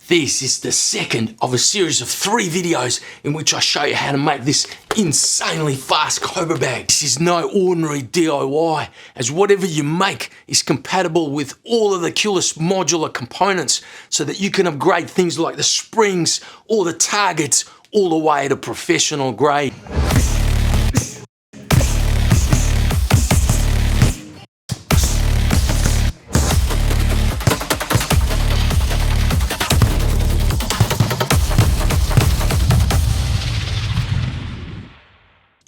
This is the second of a series of 3 videos in which I show you how to make this insanely fast Cobra Bag. This is no ordinary DIY, as whatever you make is compatible with all of the Kewlus modular components so that you can upgrade things like the springs or the targets all the way to professional grade.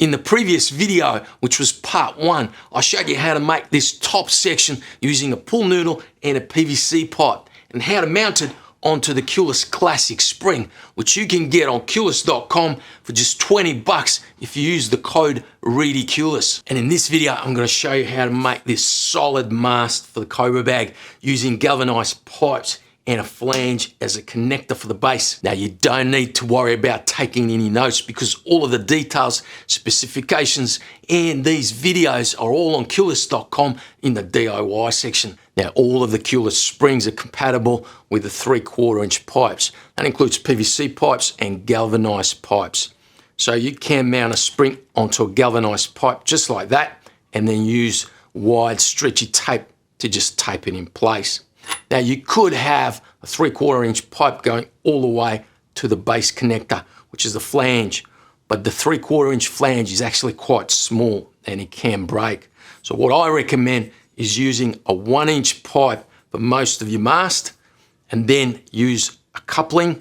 In the previous video, which was part 1, I showed you how to make this top section using a pull noodle and a PVC pipe, and how to mount it onto the Kewlus Classic spring, which you can get on Kewlus.com for just 20 bucks if you use the code READYKEWLUS. And in this video, I'm going to show you how to make this solid mast for the Cobra Bag using galvanized pipes and a flange as a connector for the base. Now, you don't need to worry about taking any notes because all of the details, specifications, and these videos are all on Kewlus.com in the DIY section. Now, all of the Kewlus springs are compatible with the 3/4 inch pipes. That includes PVC pipes and galvanized pipes. So you can mount a spring onto a galvanized pipe just like that, and then use wide stretchy tape to just tape it in place. Now, you could have a 3/4 inch pipe going all the way to the base connector, which is the flange, but the 3/4 inch flange is actually quite small and it can break. So what I recommend is using a 1 inch pipe for most of your mast, and then use a coupling,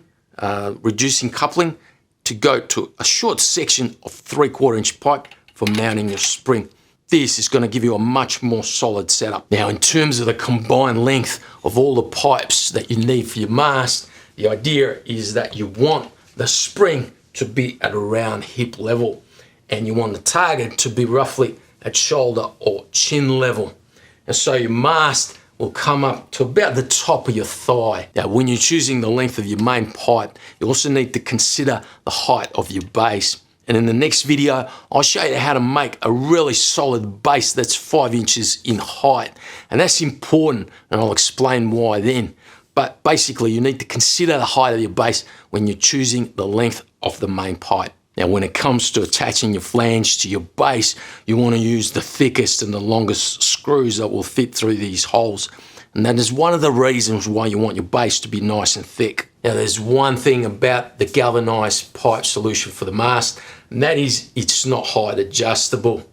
reducing coupling, to go to a short section of 3/4 inch pipe for mounting your spring. This is going to give you a much more solid setup. Now, in terms of the combined length of all the pipes that you need for your mast, the idea is that you want the spring to be at around hip level, and you want the target to be roughly at shoulder or chin level. And so your mast will come up to about the top of your thigh. Now, when you're choosing the length of your main pipe, you also need to consider the height of your base. And in the next video, I'll show you how to make a really solid base that's 5 inches in height. And that's important, and I'll explain why then. But basically, you need to consider the height of your base when you're choosing the length of the main pipe. Now, when it comes to attaching your flange to your base, you want to use the thickest and the longest screws that will fit through these holes. And that is one of the reasons why you want your base to be nice and thick. Now, there's one thing about the galvanized pipe solution for the mast, and that is it's not height adjustable.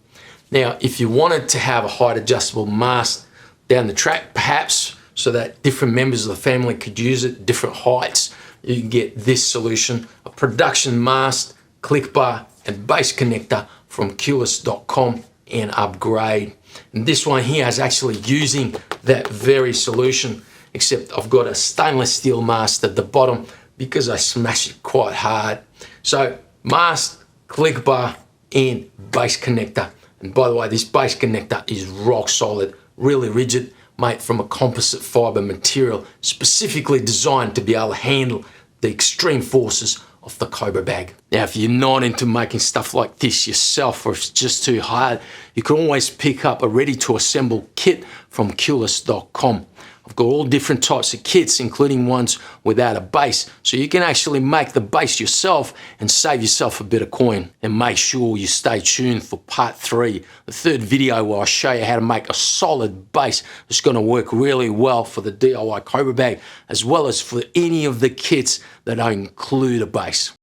Now, if you wanted to have a height adjustable mast down the track, perhaps, so that different members of the family could use it at different heights, you can get this solution, a production mast, click bar, and base connector from Kewlus.com, and upgrade. And this one here is actually using that very solution, except I've got a stainless steel mast at the bottom because I smash it quite hard. So mast, click bar, and base connector. And by the way, this base connector is rock solid, really rigid, made from a composite fiber material, specifically designed to be able to handle the extreme forces of the Cobra Bag. Now, if you're not into making stuff like this yourself, or if it's just too hard, you can always pick up a ready-to-assemble kit from Kewlus.com. I've got all different types of kits, including ones without a base, so you can actually make the base yourself and save yourself a bit of coin. And make sure you stay tuned for part 3, the 3rd video, where I show you how to make a solid base that's going to work really well for the DIY Cobra Bag, as well as for any of the kits that don't include a base.